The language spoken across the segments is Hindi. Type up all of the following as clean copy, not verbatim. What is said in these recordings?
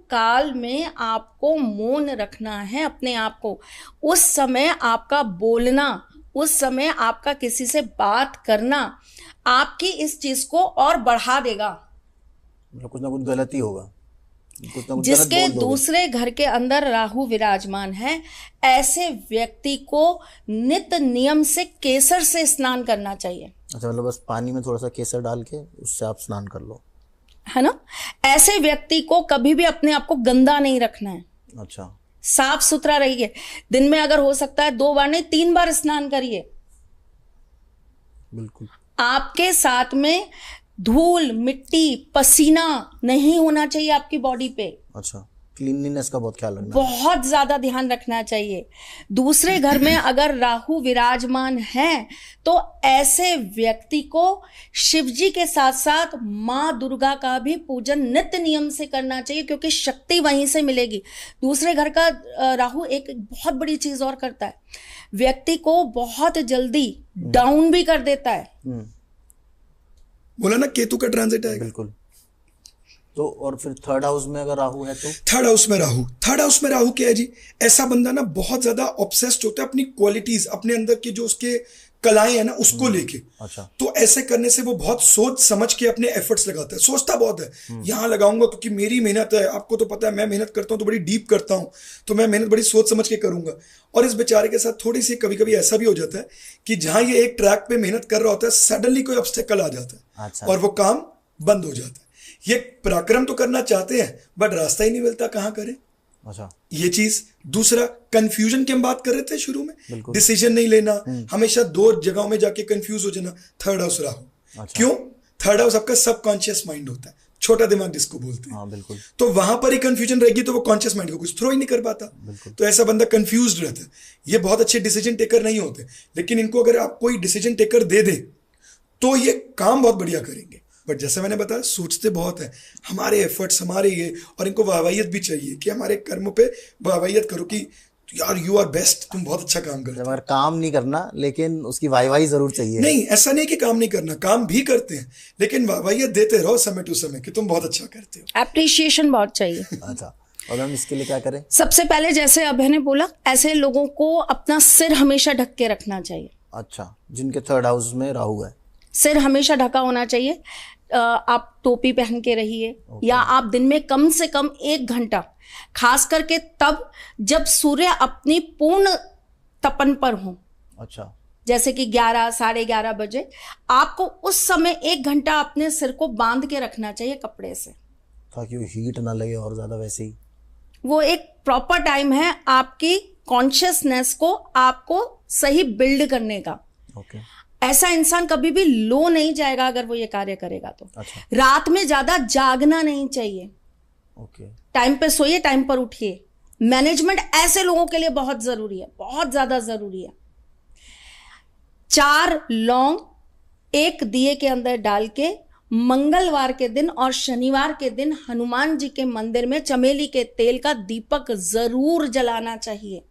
काल में आपको मौन रखना है अपने आप को। उस समय आपका बोलना, उस समय आपका किसी से बात करना आपकी इस चीज को और बढ़ा देगा। कुछ ना कुछ गलत ही होगा, कुछ ना कुछ गलत जिसके बोल दोगे। दूसरे घर के अंदर राहु विराजमान है, ऐसे व्यक्ति को नित्य नियम से केसर से स्नान करना चाहिए। अच्छा, मतलब बस पानी में थोड़ा सा केसर डाल के उससे आप स्नान कर लो, है ना। ऐसे व्यक्ति को कभी भी अपने आप को गंदा नहीं रखना है। अच्छा, साफ सुथरा रहिए। दिन में अगर हो सकता है 2 बार नहीं 3 बार स्नान करिए। बिल्कुल। आपके साथ में धूल, मिट्टी, पसीना नहीं होना चाहिए आपकी बॉडी पे। अच्छा, क्लीनलीनेस का बहुत ख्याल रखना है। बहुत ज्यादा ध्यान रखना चाहिए। दूसरे घर में अगर राहु विराजमान है तो ऐसे व्यक्ति को शिव जी के साथ साथ माँ दुर्गा का भी पूजन नित्य नियम से करना चाहिए, क्योंकि शक्ति वहीं से मिलेगी। दूसरे घर का राहु एक बहुत बड़ी चीज और करता है, व्यक्ति को बहुत जल्दी डाउन भी कर देता है। बोला ना केतु का ट्रांजिट है। बिल्कुल। तो और फिर थर्ड हाउस में अगर राहु है तो? थर्ड हाउस में राहु क्या है जी, ऐसा बंदा ना बहुत ज्यादा ऑब्सेस्ड होता है अपनी क्वालिटीज, अपने अंदर की जो उसके कलाएं है ना उसको लेके। अच्छा। तो ऐसे करने से वो बहुत सोच समझ के अपने एफर्ट्स लगाता है, सोचता बहुत है यहाँ लगाऊंगा क्योंकि मेरी मेहनत है। आपको तो पता है मैं मेहनत करता हूँ तो बड़ी डीप करता हूँ, तो मैं मेहनत बड़ी सोच समझ के करूंगा। और इस बेचारे के साथ थोड़ी सी कभी कभी ऐसा भी हो जाता है कि जहां ये एक ट्रैक पे मेहनत कर रहा होता है, सडनली कोई ऑब्स्टेकल आ जाता है। अच्छा। और वो काम बंद हो जाता है। ये पराक्रम तो करना चाहते हैं बट रास्ता ही नहीं मिलता, कहाँ करें। अच्छा, ये चीज। दूसरा, कंफ्यूजन की हम बात कर रहे थे शुरू में, बिल्कुल। डिसीजन नहीं लेना, हमेशा 2 जगहों में जाके कंफ्यूज हो जाना। Third house Rahu. अच्छा। क्यों? थर्ड हाउस आपका सबकॉन्शियस माइंड होता है, छोटा दिमाग जिसको बोलते हैं। हाँ बिल्कुल। तो वहां पर ही कंफ्यूजन रहेगी तो वो कॉन्शियस माइंड को कुछ थ्रो ही नहीं कर पाता। तो ऐसा बंदा कंफ्यूज रहता है। ये बहुत अच्छे डिसीजन टेकर नहीं होते, लेकिन इनको अगर आप कोई डिसीजन टेकर दे दे तो ये काम बहुत बढ़िया करेंगे। बट जैसे मैंने बताया, सोचते बहुत है, हमारे एफर्ट्स हमारे ये, और इनको वाहवाहियत भी चाहिए कि हमारे कर्मों पे वाहवाहियत करो कि यार यू आर बेस्ट, तुम बहुत अच्छा काम करते हो। अगर काम नहीं करना लेकिन उसकी वाहवाही जरूर चाहिए। नहीं, ऐसा नहीं कि काम नहीं करना, काम भी करते हैं, लेकिन वाहवाहियत देते रहो समय टू समय कि तुम बहुत अच्छा करते हो। एप्रिसिएशन बहुत चाहिए। अच्छा, और हम इसके लिए क्या करें? सबसे पहले जैसे अभय ने बोला, ऐसे लोगों को अपना सिर हमेशा ढक के रखना चाहिए। अच्छा, जिनके थर्ड हाउस में राहु है, सिर हमेशा ढका होना चाहिए। आप टोपी पहन के रहिए, या आप दिन में कम से कम 1 घंटा, खास करके तब जब सूर्य अपनी पूर्ण तपन पर हो। अच्छा, जैसे कि 11, 11:30 बजे, आपको उस समय 1 घंटा अपने सिर को बांध के रखना चाहिए कपड़े से, ताकि वो हीट ना लगे और ज्यादा। वैसे ही वो एक प्रॉपर टाइम है आपकी कॉन्शियसनेस को आपको सही बिल्ड करने का। ओके। ऐसा इंसान कभी भी लो नहीं जाएगा अगर वो ये कार्य करेगा तो। अच्छा। रात में ज्यादा जागना नहीं चाहिए। ओके। टाइम पे सोइए, टाइम पर उठिए। मैनेजमेंट ऐसे लोगों के लिए बहुत जरूरी है, बहुत ज्यादा जरूरी है। 4 लौंग एक दिए के अंदर डाल के मंगलवार के दिन और शनिवार के दिन हनुमान जी के मंदिर में चमेली के तेल का दीपक जरूर जलाना चाहिए।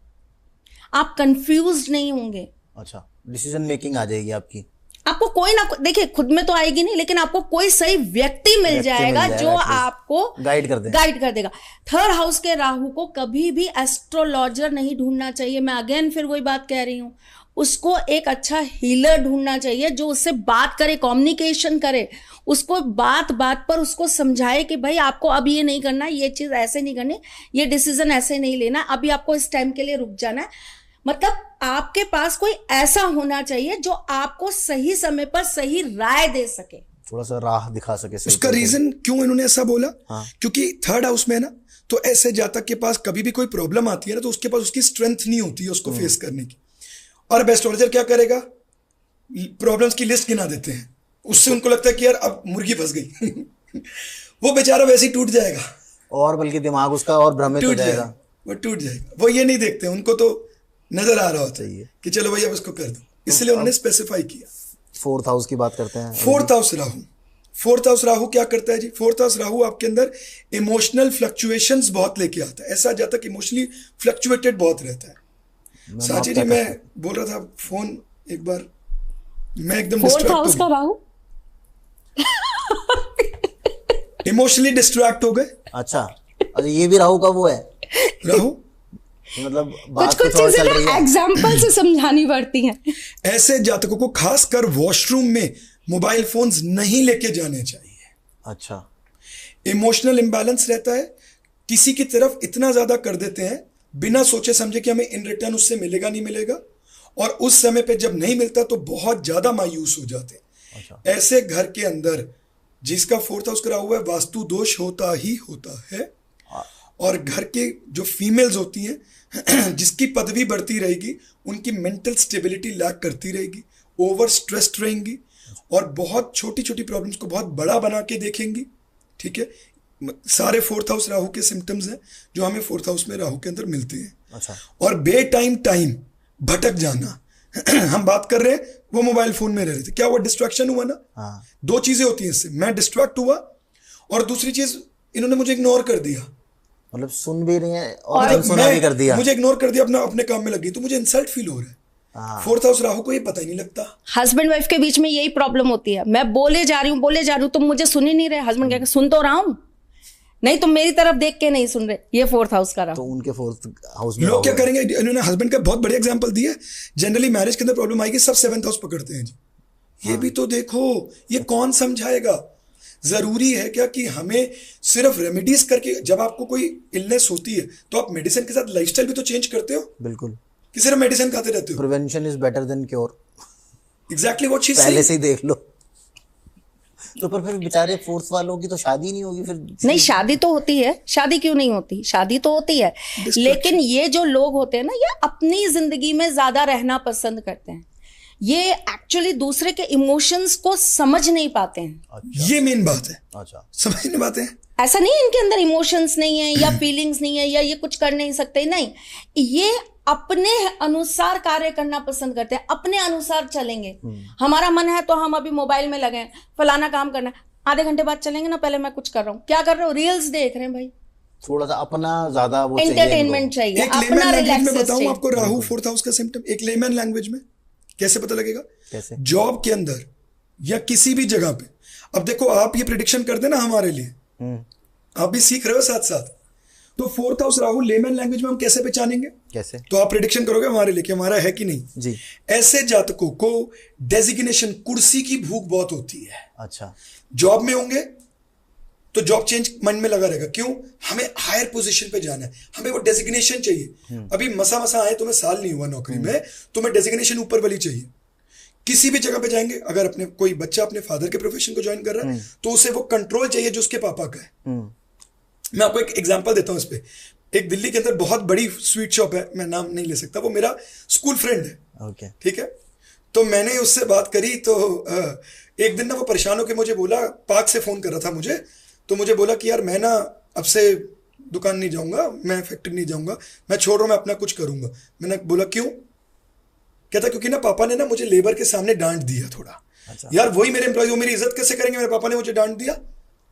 आप कंफ्यूज नहीं होंगे। अच्छा, डिसीजन मेकिंग आ जाएगी आपकी। आपको कोई ना, देखिए खुद में तो आएगी नहीं, लेकिन आपको कोई सही व्यक्ति मिल जाएगा जो आपको गाइड कर देगा। थर्ड हाउस के राहु को कभी भी एस्ट्रोलॉजर नहीं ढूंढना चाहिए। मैं अगेन फिर वही बात कह रही हूं, उसको एक अच्छा हीलर ढूंढना चाहिए जो उससे बात करे, कम्युनिकेशन करे, उसको बात बात पर उसको समझाए कि भाई आपको अब ये नहीं करना, ये चीज ऐसे नहीं करनी, ये डिसीजन ऐसे नहीं लेना, अभी आपको इस टाइम के लिए रुक जाना है। मतलब आपके पास कोई ऐसा होना चाहिए जो आपको सही समय पर सही राय दे सके, थोड़ा सा राह दिखा सके। उसका रीजन क्यों इन्होंने ऐसा बोला? हाँ। क्योंकि थर्ड हाउस में है ना, तो ऐसे जातक के पास कभी भी कोई प्रॉब्लम आती है ना, तो उसके पास उसकी स्ट्रेंथ नहीं होती है उसको फेस करने की। और अब एस्ट्रोलॉजर क्या करेगा? प्रॉब्लम्स की लिस्ट गिना देते हैं, उससे उनको लगता है कि यार अब मुर्गी फंस गई वो बेचारा वैसे ही टूट जाएगा, और बल्कि दिमाग उसका और भ्रमित हो जाएगा। वो टूट जाएगा। वो ये नहीं देखते, उनको तो नजर आ रहा होता है कि चलो भाई अब उसको कर दो, इसलिए उन्होंने स्पेसिफाई किया। फोर्थ हाउस की बात करते हैं। फोर्थ हाउस राहु क्या करता है जी? फोर्थ हाउस राहु आपके अंदर इमोशनल फ्लक्चुएशंस बहुत लेके आता है। ऐसा जाता कि इमोशनली फ्लक्चुएटेड बहुत रहता है। साची जी, मैं बोल रहा था फोन एक बार, मैं एकदम फोर्थ हाउस का राहु इमोशनली डिस्ट्रैक्ट हो गए। अच्छा, अच्छा ये भी राहु का वो है, राहु मतलब कुछ बात कुछ कुछ और चीजें चल रही ना है। एग्जाम्पल से समझानी पड़ती हैं। ऐसे जातकों को खासकर वॉशरूम में मोबाइल फोन्स नहीं लेके जाने चाहिए। अच्छा, इमोशनल इंबैलेंस रहता है, किसी की तरफ इतना ज्यादा कर देते हैं बिना सोचे समझे कि हमें इन रिटर्न उससे मिलेगा नहीं मिलेगा, और उस समय पे जब नहीं मिलता तो बहुत ज्यादा मायूस हो जाते हैं। अच्छा, ऐसे घर के अंदर जिसका 4th हाउस करा हुआ है, वास्तु दोष होता ही होता है। और घर के जो फीमेल्स होती हैं जिसकी पदवी बढ़ती रहेगी, उनकी मेंटल स्टेबिलिटी लैक करती रहेगी, ओवर स्ट्रेस्ड रहेंगी और बहुत छोटी छोटी प्रॉब्लम्स को बहुत बड़ा बना के देखेंगी। ठीक है, सारे 4th हाउस राहु के सिम्टम्स हैं जो हमें 4th हाउस में राहु के अंदर मिलते हैं। अच्छा, और बे टाइम भटक जाना हम बात कर रहे हैं, वो मोबाइल फोन में रह रहे थे, क्या वो डिस्ट्रैक्शन हुआ ना? हाँ, दो चीजें होती हैं इससे, मैं डिस्ट्रैक्ट हुआ और दूसरी चीज इन्होंने मुझे इग्नोर कर दिया, मतलब सुन भी रही है और मतलब अनसुना भी कर दिया। मुझे इग्नोर कर दिया, अपने काम में लगी, तो मुझे इंसल्ट फील हो रहा है। हाँ, 4th हाउस राहु को ये पता ही नहीं लगता। हस्बैंड वाइफ के बीच में यही प्रॉब्लम होती है, मैं बोले जा रही हूँ तुम मुझे सुन ही नहीं रहे। हस्बैंड कहकर सुन तो रहा हूँ, नहीं तुम मेरी तरफ देख के नहीं सुन रहे। ये 4th हाउस का रहा। तो उनके 4th हाउस में लोग क्या राहु है। करेंगे, इन्होंने हस्बैंड का बहुत बढ़िया एग्जांपल दिया। जनरली मैरिज के अंदर प्रॉब्लम आएगी, सब 7th हाउस पकड़ते हैं जी। ये भी तो देखो, ये कौन समझाएगा? जरूरी है क्या कि हमें सिर्फ रेमेडीज करके, जब आपको कोई इलनेस होती है तो आप मेडिसिन के साथ लाइफस्टाइल भी तो चेंज करते हो, बिल्कुल, कि सिर्फ मेडिसिन खाते रहते हो? Prevention is better than cure, exactly what she पहले सेड। से ही देख लो। तो पर फिर बेचारे 4th वालों की तो शादी नहीं होगी फिर। नहीं, शादी तो होती है, शादी क्यों नहीं होती, शादी तो होती है, लेकिन ये जो लोग होते हैं ना, ये अपनी जिंदगी में ज्यादा रहना पसंद करते हैं। ये एक्चुअली दूसरे के इमोशंस को समझ नहीं पाते हैं। अच्छा, ये मेन बात है, अच्छा, समझ नहीं पाते हैं। ऐसा नहीं है इनके अंदर इमोशंस नहीं है या फीलिंग्स नहीं है या ये कुछ कर नहीं सकते, नहीं, ये अपने अनुसार कार्य करना पसंद करते हैं, अपने अनुसार चलेंगे। हमारा मन है तो हम अभी मोबाइल में लगे हैं, फलाना काम करना है, आधे घंटे बाद चलेंगे ना, पहले मैं कुछ कर रहा हूँ, क्या कर रहे हो, रील्स देख रहे हैं भाई, थोड़ा सा अपना ज्यादा वो एंटरटेनमेंट चाहिए, एक लेमैन अपना लैंग्वेज में रिलैक्सेस बताऊं चाहिए। आपको राहु 4th हाउस का सिम्टम, एक लेमैन लैंग्वेज में कैसे पता लगेगा? कैसे? जॉब के अंदर या किसी भी जगह पे, अब देखो आप ये प्रिडिक्शन कर देना हमारे लिए, आप भी सीख रहे हो साथ साथ, तो 4th house Rahu layman language में हम कैसे पहचानेंगे? कैसे? तो आप प्रिडिक्शन करोगे हमारे लिए कि हमारा है कि नहीं जी। ऐसे जातकों को डेजिग्नेशन, कुर्सी की भूख बहुत होती है। अच्छा, जॉब में होंगे तो जॉब चेंज मन में लगा रहेगा, क्यों? हमें हायर पोजीशन पे जाना है, हमें वो डेजिग्नेशन चाहिए। अभी मसा आए, तुम्हें साल नहीं हुआ नौकरी में, तुम्हें डेजिग्नेशन ऊपर वाली चाहिए। किसी भी जगह पे जाएंगे, अगर अपने कोई बच्चा अपने फादर के प्रोफेशन को ज्वाइन कर रहा है तो उसे वो कंट्रोल चाहिए जो उसके पापा का है। मैं आपको एक एग्जांपल देता हूं इस पे। एक दिल्ली के अंदर बहुत बड़ी स्वीट शॉप है, मैं नाम नहीं ले सकता, वो मेरा स्कूल फ्रेंड है। ओके, ठीक है, तो मैंने उससे बात करी तो एक दिन ना वो परेशान होकर मुझे बोला, पार्क से फोन कर रहा था मुझे, तो मुझे बोला कि यार मैं ना अब से दुकान नहीं जाऊंगा, मैं फैक्ट्री नहीं जाऊंगा, मैं छोड़ रहा हूं, मैं अपना कुछ करूंगा। मैंने बोला क्यों? कहता क्योंकि ना पापा ने ना मुझे लेबर के सामने डांट दिया थोड़ा। अच्छा। यार वही मेरे एम्प्लॉय, वो मेरी इज्जत कैसे करेंगे, मेरे पापा ने मुझे डांट दिया,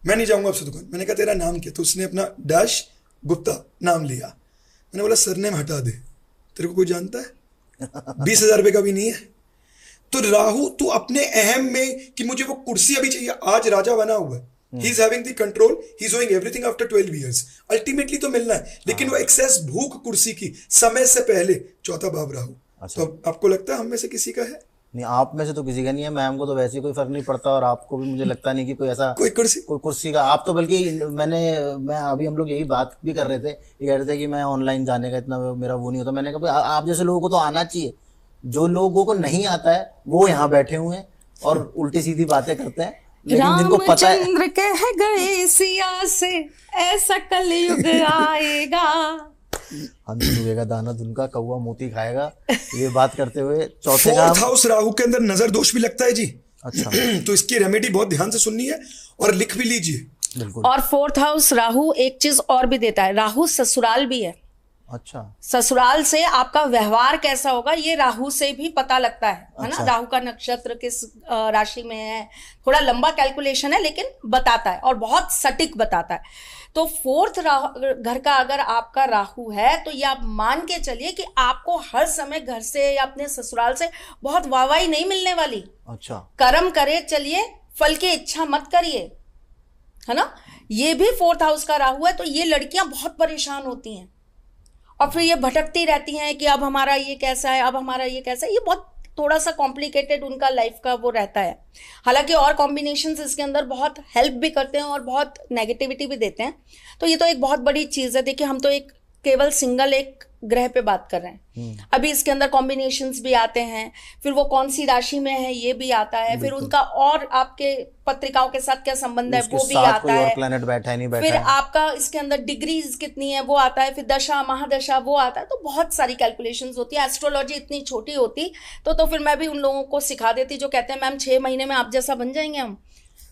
मैं नहीं जाऊंगा आपसे दुकान। मैंने कहा तेरा नाम क्या? तो उसने अपना डैश गुप्ता नाम लिया। मैंने बोला सरनेम हटा दे, तेरे को कोई जानता है? 20,000 रुपए का भी नहीं है। तो राहु तू अपने अहम में कि मुझे वो कुर्सी अभी चाहिए, आज राजा बना हुआ है, he is having the control, he is doing everything after 12 years, ultimately तो मिलना है, लेकिन वो एक्सेस भूख कुर्सी की समय से पहले, चौथा भाव राहु। अच्छा। तो आपको लगता है हम में से किसी का है? नहीं, आप में से तो किसी का नहीं है, मैम को तो वैसे ही कोई फर्क नहीं पड़ता, और आपको भी मुझे लगता नहीं कि कोई ऐसा कोई कुर्सी कोई कुर्सी का। आप तो बल्कि मैं अभी हम लोग यही बात भी कर रहे थे, ये कह रहे थे कि मैं ऑनलाइन जाने का इतना मेरा वो नहीं होता। मैंने कहा भाई आप जैसे लोगों को तो आना चाहिए, जो लोगों को नहीं आता है वो यहाँ बैठे हुए हैं और उल्टी सीधी बातें करते हैं, लेकिन जिनको पता है। रामचंद्र कह गए सिया से ऐसा कलयुग आएगा। हंस डूबेगा दाना दुनका, कौवा मोती खाएगा, ये बात करते हुए चौथे का 4th हाउस राहु के अंदर नजर दोष भी लगता है जी। अच्छा, तो इसकी रेमेडी बहुत ध्यान से सुननी है और लिख भी लीजिए। बिल्कुल। और 4th हाउस राहु एक चीज और भी देता है, राहु ससुराल भी है। अच्छा, ससुराल से आपका व्यवहार कैसा होगा ये राहु से भी पता लगता है ना। अच्छा। राहु का नक्षत्र किस राशि में है, थोड़ा लंबा कैलकुलेशन है लेकिन बताता है और बहुत सटीक बताता है। तो 4th घर का अगर आपका राहु है तो ये आप मान के चलिए कि आपको हर समय घर से या अपने ससुराल से बहुत वाहवाही नहीं मिलने वाली। अच्छा, कर्म करे चलिए, फल की इच्छा मत करिए। है ना, ये भी 4th हाउस का राहु है, तो ये लड़कियां बहुत परेशान होती हैं और फिर ये भटकती रहती हैं कि अब हमारा ये कैसा है, अब हमारा ये कैसा है। ये बहुत थोड़ा सा कॉम्प्लिकेटेड उनका लाइफ का वो रहता है। हालांकि और कॉम्बिनेशंस इसके अंदर बहुत हेल्प भी करते हैं और बहुत नेगेटिविटी भी देते हैं। तो ये तो एक बहुत बड़ी चीज़ है। देखिए, हम तो एक केवल सिंगल एक ग्रह पे बात कर रहे हैं। अभी इसके अंदर कॉम्बिनेशंस भी आते हैं, फिर वो कौन सी राशि में है ये भी आता है, फिर उनका और आपके पत्रिकाओं के साथ क्या संबंध है वो भी आता है, प्लैनेट बैठा है नहीं बैठा फिर है, आपका इसके अंदर डिग्रीज कितनी है वो आता है, फिर दशा महादशा वो आता है। तो बहुत सारी कैलकुलेशंस होती है। एस्ट्रोलॉजी इतनी छोटी होती तो फिर मैं भी उन लोगों को सिखा देती जो कहते हैं मैम 6 महीने में आप जैसा बन जाएंगे हम,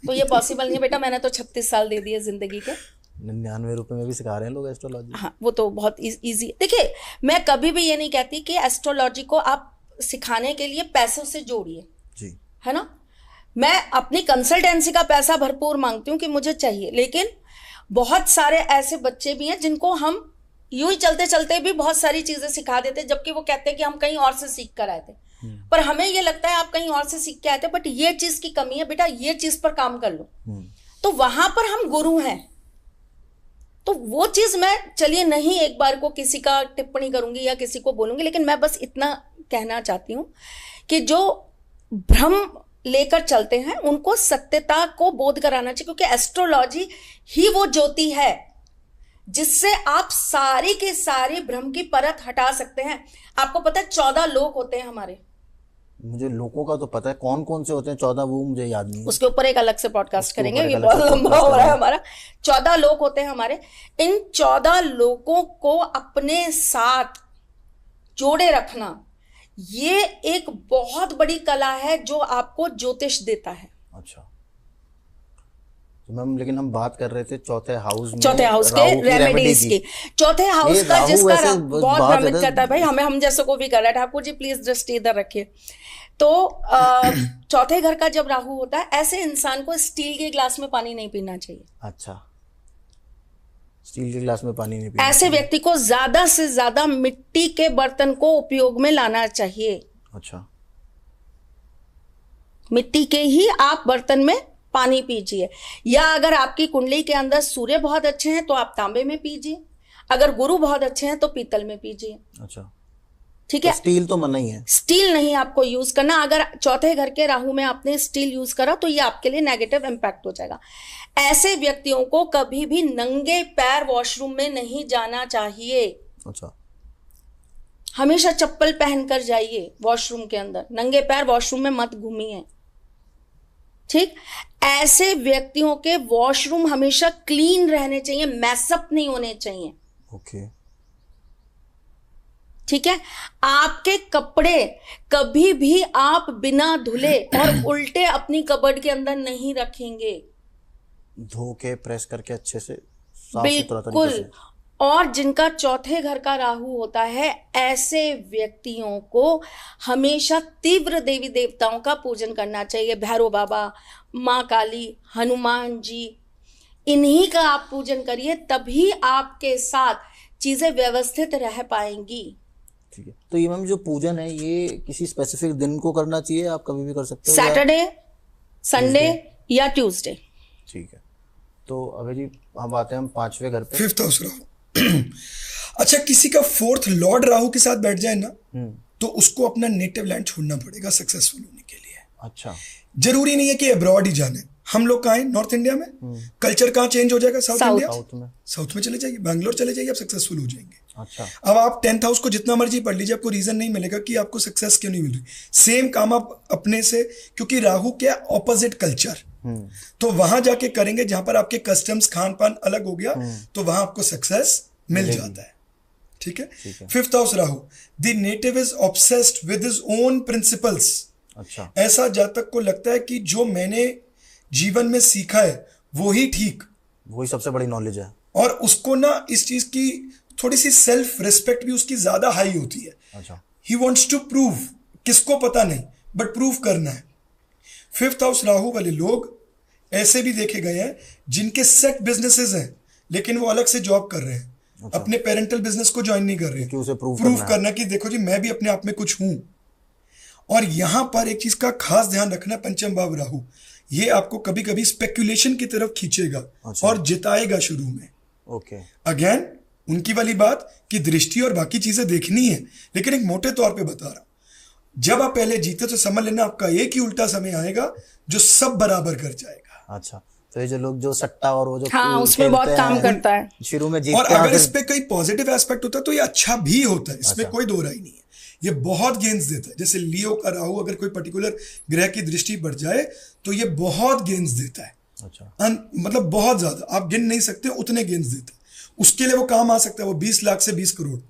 तो ये पॉसिबल नहीं है बेटा, मैंने तो 36 साल दे दिए जिंदगी के। 99 रुपए में भी सिखा रहे हैं लोग एस्ट्रोलॉजी। हाँ, वो तो बहुत इजी। देखिए, मैं कभी भी ये नहीं कहती कि एस्ट्रोलॉजी को आप सिखाने के लिए पैसों से जोड़िए जी, है ना। मैं अपनी कंसल्टेंसी का पैसा भरपूर मांगती हूँ कि मुझे चाहिए, लेकिन बहुत सारे ऐसे बच्चे भी हैं जिनको हम यूं ही चलते चलते भी बहुत सारी चीजें सिखा देते, जबकि वो कहते हैं कि हम कहीं और से सीख कर आए थे। पर हमें ये लगता है आप कहीं और से सीख के आए थे, बट ये चीज की कमी है बेटा, ये चीज पर काम कर लो, तो वहां पर हम गुरु हैं। तो वो चीज मैं, चलिए नहीं एक बार को किसी का टिप्पणी करूंगी या किसी को बोलूंगी, लेकिन मैं बस इतना कहना चाहती हूं कि जो भ्रम लेकर चलते हैं उनको सत्यता को बोध कराना चाहिए, क्योंकि एस्ट्रोलॉजी ही वो ज्योति है जिससे आप सारी के सारे भ्रम की परत हटा सकते हैं। आपको पता है 14 लोक होते हैं हमारे। मुझे लोगों का तो पता है, कौन कौन से होते हैं 14 वो मुझे याद नहीं है। उसके ऊपर एक अलग से पॉडकास्ट करेंगे, ये बहुत लंबा हो रहा है हमारा। 14 लोक होते हैं हमारे। इन 14 लोकों को अपने साथ जोड़े रखना, ये एक बहुत बड़ी कला है जो आपको ज्योतिष देता है। अच्छा, तो मैम लेकिन हम बात कर रहे थे चौथे हाउस के रेमेडीज की। चौथे हाउस का जिसका बहुत भ्रमित करता है भाई, हम जैसे को भी कर रहा है। ठाकुर जी प्लीज दृष्टि इधर रखिए। तो चौथे घर का जब राहु होता है, ऐसे इंसान को स्टील के ग्लास में पानी नहीं पीना चाहिए। अच्छा, स्टील के ग्लास में पानी नहीं पीना ऐसे व्यक्ति को ज्यादा से ज्यादा मिट्टी के बर्तन को उपयोग में लाना चाहिए। अच्छा, मिट्टी के ही आप बर्तन में पानी पीजिए। या अगर आपकी कुंडली के अंदर सूर्य बहुत अच्छे हैं तो आप तांबे में पीजिए, अगर गुरु बहुत अच्छे हैं तो पीतल में पीजिए। अच्छा, ठीक है। तो स्टील तो मना ही है, स्टील नहीं आपको यूज करना। अगर चौथे घर के राहु में आपने स्टील यूज करा तो ये आपके लिए नेगेटिव इंपैक्ट हो जाएगा। ऐसे व्यक्तियों को कभी भी नंगे पैर वॉशरूम में नहीं जाना चाहिए। अच्छा, हमेशा चप्पल पहनकर जाइए वॉशरूम के अंदर, नंगे पैर वॉशरूम में मत घूमिए। ठीक, ऐसे व्यक्तियों के वॉशरूम हमेशा क्लीन रहने चाहिए, मैसअप नहीं होने चाहिए। ओके, ठीक है। आपके कपड़े कभी भी आप बिना धुले और उल्टे अपनी कबर्ड के अंदर नहीं रखेंगे, धो के प्रेस करके अच्छे से साफ सुथरा तरीके बिल्कुल। से। और जिनका चौथे घर का राहु होता है, ऐसे व्यक्तियों को हमेशा तीव्र देवी देवताओं का पूजन करना चाहिए। भैरव बाबा, माँ काली, हनुमान जी, इन्हीं का आप पूजन करिए, तभी आपके साथ चीजें व्यवस्थित रह पाएंगी। ठीक है। तो ये मैम जो पूजन है ये किसी स्पेसिफिक दिन को करना चाहिए, आप कभी भी कर सकते हो? सैटरडे, संडे या ट्यूसडे। ठीक है। तो अभी जी हम आते हैं हम 5वें घर पे, 5th हाउस राहु। अच्छा, किसी का 4th लॉर्ड राहु के साथ बैठ जाए ना, तो उसको अपना नेटिव लैंड छोड़ना पड़ेगा सक्सेसफुल होने के लिए। अच्छा, जरूरी नहीं है कि अब्रॉड ही जाने। हम लोग कहाँ हैं? नॉर्थ इंडिया में। कल्चर कहाँ चेंज हो जाएगा? South India. साउथ में चले जाइए, बैंगलोर चले जाइए, आप सक्सेसफुल हो जाएंगे। अच्छा, अब आप 10th हाउस को जितना मर्जी पढ़ लीजिए, आपको रीजन नहीं मिलेगा कि आपको सक्सेस क्यों नहीं मिल रही। सेम काम आप अपने से, क्योंकि राहु क्या ऑपोजिट कल्चर, तो वहां जाके करेंगे जहां पर आपके कस्टम्स खान पान अलग हो गया, तो वहां आपको सक्सेस मिल जाता है। ठीक है। 5th house Rahu, the native is obsessed with his own principles. अच्छा, ऐसा जातक को लगता है कि जो मैंने जीवन में सीखा है वो ही ठीक, वही सबसे बड़ी नॉलेज है। और उसको ना इस चीज की थोड़ी सी सेल्फ रिस्पेक्ट भी उसकी ज्यादा हाई होती है। अच्छा, ही वॉन्ट्स टू प्रूव, किसको पता नहीं, बट प्रूव करना है। 5th हाउस राहु वाले लोग ऐसे भी देखे गए हैं जिनके सेट बिजनेसेस हैं, लेकिन वो अलग से जॉब कर रहे हैं। अच्छा, अपने पेरेंटल बिजनेस को ज्वाइन नहीं कर रहे, कि उसे प्रूव करना कि देखो जी मैं भी अपने आप में कुछ हूं। और यहां पर एक चीज का खास ध्यान रखना, पंचम भाव राहु, ये आपको कभी कभी स्पेक्यूलेशन की तरफ खींचेगा अच्छा। और जिताएगा शुरू में। ओके। अगेन उनकी वाली बात कि दृष्टि और बाकी चीजें देखनी है, लेकिन एक मोटे तौर पे बता रहा हूं, जब आप पहले जीते तो समझ लेना आपका एक ही उल्टा समय आएगा जो सब बराबर कर जाएगा। अच्छा, तो ये जो लोग जो सट्टा और वो जो हाँ, उसमें बहुत खेलते काम हैं, करता है। शुरू में जीतते और हैं, अगर फिर- इस पे कोई पॉजिटिव एस्पेक्ट होता है तो ये अच्छा भी होता है, इसमें कोई दो राय नहीं है। ये बहुत गेंस देता है, जैसे लियो का राहु अगर कोई पर्टिकुलर ग्रह की दृष्टि बढ़ जाए तो ये बहुत गेंस देता है। अच्छा। मतलब बहुत ज्यादा, आप गिन नहीं सकते उतने गेंस देता है। उसके लिए वो काम आ सकता है, वो 20 लाख से 20 करोड़